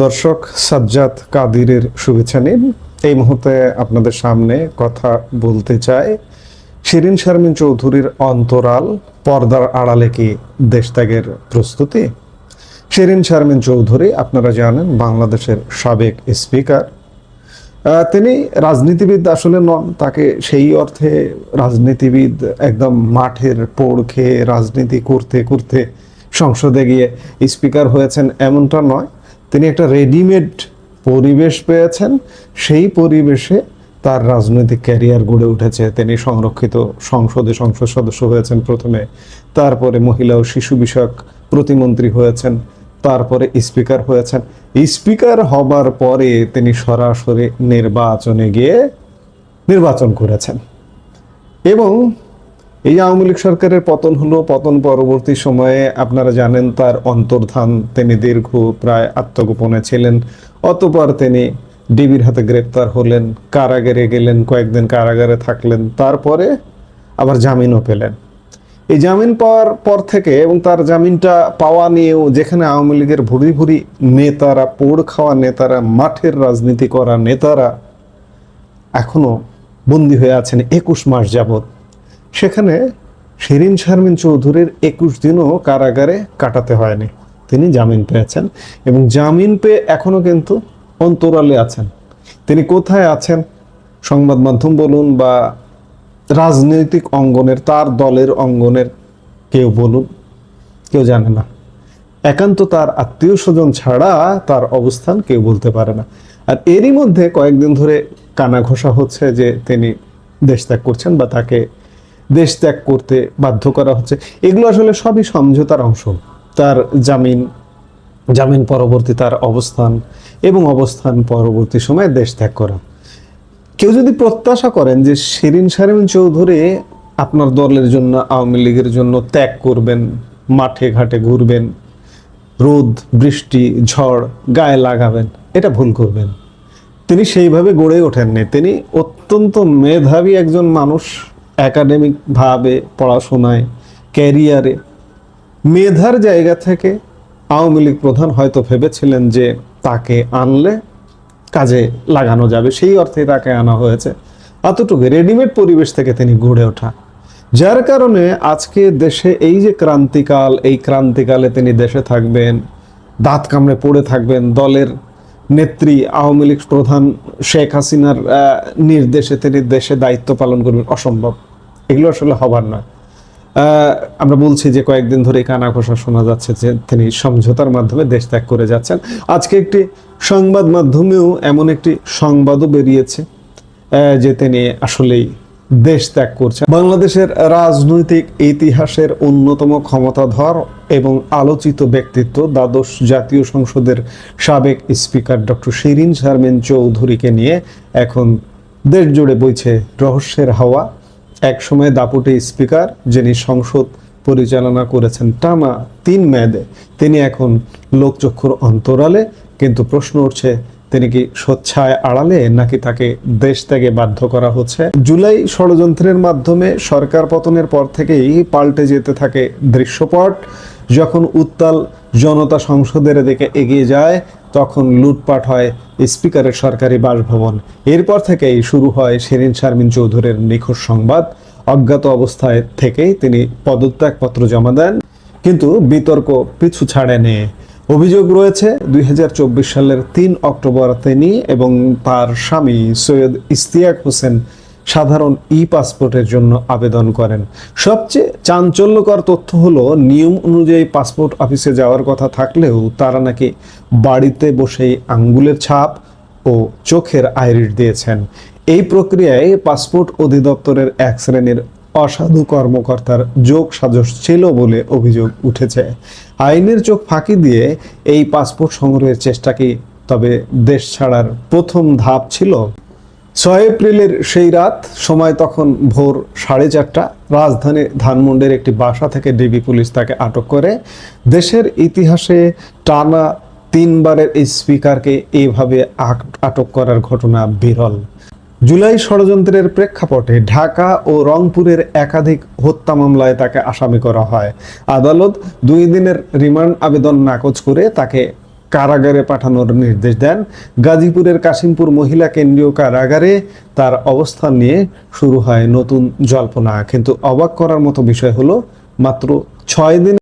দর্শক, সাজ্জাদ কাদিরের শুভেচ্ছা নিন। এই মুহূর্তে আপনাদের সামনে কথা বলতে চাই শিরিন শারমিন চৌধুরীর অন্তরাল, পর্দার আড়ালে কি দেশত্যাগের প্রস্তুতি। শিরিন শারমিন চৌধুরী আপনারা জানেন বাংলাদেশের সাবেক স্পিকার। তিনি রাজনীতিবিদ আসলে নন, তাকে সেই অর্থে রাজনীতিবিদ একদম মাঠের পোড় খেয়ে রাজনীতি করতে করতে সংসদে গিয়ে স্পিকার হয়েছেন এমনটা নয়। তিনি একটা রেডিমেড পরিবেশ পেয়েছেন, সেই পরিবেশে তার রাজনৈতিক ক্যারিয়ার গড়ে উঠেছে। তিনি সংরক্ষিত সংসদে সংসদ সদস্য হয়েছেন প্রথমে, তারপরে মহিলা ও শিশু বিষয়ক প্রতিমন্ত্রী হয়েছেন, তারপরে স্পিকার হয়েছেন। স্পিকার হবার পরে তিনি সরাসরি নির্বাচনে গিয়ে নির্বাচন করেছেন এবং এই আওয়ামী লীগ সরকারের পতন হলো। পতন পরবর্তী সময়ে আপনারা জানেন তার অন্তর্ধান, তিনি দীর্ঘ প্রায় আত্মগোপনে ছিলেন। অতঃপর তিনি ডিবির হাতে গ্রেপ্তার হলেন, কারাগারে গেলেন, কয়েকদিন কারাগারে থাকলেন, তারপরে আবার জামিনও পেলেন। এই জামিন পাওয়ার পর থেকে এবং তার জামিনটা পাওয়া নিয়েও যেখানে আওয়ামী লীগের ভুরি ভুরি নেতারা, পোড় খাওয়া নেতারা, মাঠের রাজনীতি করা নেতারা এখনো বন্দী হয়ে আছেন 21 মাস যাবৎ, সেখানে শিরিন শারমিন চৌধুরীর 21 দিনও কারাগারে কাটাতে হয়নি। তিনি জামিন পেয়েছেন এবং জামিন পেয়ে এখনো কিন্তু অন্তরালে আছেন। তিনি কোথায় আছেন সংবাদ মাধ্যম বলুন বা রাজনৈতিক অঙ্গনের, তার দলের অঙ্গনের কেউ বলুন, কেউ জানে না। একান্ত তার আত্মীয় স্বজন ছাড়া তার অবস্থান কেউ বলতে পারে না। আর এরই মধ্যে কয়েকদিন ধরে কানা ঘোষা হচ্ছে যে তিনি দেশ ত্যাগ করছেন বা তাকে দেশ ত্যাগ করতে বাধ্য করা হচ্ছে। এগুলো আসলে সবই সমঝোতার অংশ। তার জামিন পরবর্তী তার অবস্থান এবং অবস্থান পরবর্তী সময়ে দেশ ত্যাগ করা। কেউ যদি প্রত্যাশা করেন যে শিরিন শারমিন চৌধুরী আপনার দলের জন্য, আওয়ামী লীগের জন্য ত্যাগ করবেন, মাঠে ঘাটে ঘুরবেন, রোদ বৃষ্টি ঝড় গায়ে লাগাবেন, এটা ভুল করবেন। তিনি সেইভাবে গড়ে ওঠেননি। তিনি অত্যন্ত মেধাবী একজন মানুষ, একাডেমিক ভাবে পড়াশোনায়, ক্যারিয়ারে মেধার জায়গা থেকে আওয়ামী লীগ প্রধান হয়তো ভেবেছিলেন যে তাকে আনলে কাজে লাগানো যাবে, সেই অর্থে তাকে আনা হয়েছে। এতটুকু রেডিমেড পরিবেশ থেকে তিনি গড়ে ওঠা, যার কারণে আজকে দেশে এই যে ক্রান্তিকাল, এই ক্রান্তিকালে তিনি দেশে থাকবেন, দাঁত কামড়ে পড়ে থাকবেন, দলের নেত্রী আওয়ামী লীগ প্রধান শেখ হাসিনার নির্দেশে তিনি দেশে দায়িত্ব পালন করবেন, অসম্ভব। এগুলো আসলে হবার নয়। আমরা বলছি যে কয়েকদিন ধরে কানা ঘোষা শোনা যাচ্ছে যে তিনি সমঝোতার মাধ্যমে দেশ ত্যাগ করে যাচ্ছেন। আজকে একটি সংবাদ মাধ্যমেও এমন একটি সংবাদও বেরিয়েছে যে তিনি আসলেই দেশ ত্যাগ করছেন। বাংলাদেশের রাজনৈতিক ইতিহাসের অন্যতম ক্ষমতাধর এবং আলোচিত ব্যক্তিত্ব, দ্বাদশ জাতীয় সংসদের সাবেক স্পিকার ডক্টর শিরিন শারমিন চৌধুরীকে নিয়ে এখন দেশ জুড়ে বইছে রহস্যের হাওয়া। এক সময় দাপুটে স্পিকার, যিনি সংসদ পরিচালনা করেছেন টানা 3 মেয়াদে, তিনি এখন লোকচক্ষুর অন্তরালে। কিন্তু প্রশ্ন উঠছে, তিনি কি স্বচ্ছায় আড়ালে নাকি তাকে দেশ ত্যাগে বাধ্য করা হচ্ছে? জুলাই ষড়যন্ত্রের মাধ্যমে সরকার পতনের পর থেকেই পাল্টে যেতে থাকে দৃশ্যপট। যখন উত্তাল জনতা সংসদের দিকে এগিয়ে যায়, তখন লুটপাট হয় স্পিকারের সরকারি বাসভবন। এরপর থেকেই শুরু হয় শিরিন শারমিন চৌধুরীর নিখোঁজ সংবাদ। অজ্ঞাত অবস্থায় থেকেই তিনি পদত্যাগপত্র জমা দেন, কিন্তু বিতর্ক পিছু ছাড়েনি। অভিযোগ রয়েছে 2024 সালের 3 অক্টোবর তিনি এবং তার স্বামী সৈয়দ ইশতিয়াক হোসেন সাধারণ পাসপোর্টের জন্য আবেদন করেন। সবচেয়ে চাঞ্চল্যকর তথ্য হলো, নিয়ম অনুযায়ী পাসপোর্ট অফিসে যাওয়ার কথা থাকলেও তারা নাকি বাড়িতে বসেই আঙ্গুলের ছাপ ও চোখের আইরিশ দিয়েছেন। এই প্রক্রিয়ায় পাসপোর্ট অধিদপ্তরের এক শ্রেণীর অসাধু কর্মকর্তার যোগ সাজশ ছিল বলে অভিযোগ উঠেছে। আইনের চোখ ফাঁকি দিয়ে এই পাসপোর্ট সংগ্রহের চেষ্টা কি তবে দেশ ছাড়ার প্রথম ধাপ ছিল? 6 এপ্রিলের সেই রাত, সময় তখন ভোর 4:30, রাজধানী ধানমন্ডির একটি বাসা থেকে ডিবি পুলিশ তাকে আটক করে। দেশের ইতিহাসে টানা 3 বারের এই স্পিকারকে এইভাবে আটক করার ঘটনা বিরল। জুলাই ষড়যন্ত্রের প্রেক্ষাপটে ঢাকা ও রংপুরের একাধিক হত্যা মামলায় তাকে আসামি করা হয়। আদালত 2 দিনের রিমান্ড আবেদন নাকচ করে তাকে কারাগারে পাঠানোর নির্দেশ দেন। গাজীপুরের কাশিমপুর মহিলা কেন্দ্রীয় কারাগারে তার অবস্থান নিয়ে শুরু হয় নতুন জল্পনা। কিন্তু অবাক করার মতো বিষয় হলো মাত্র 6 দিন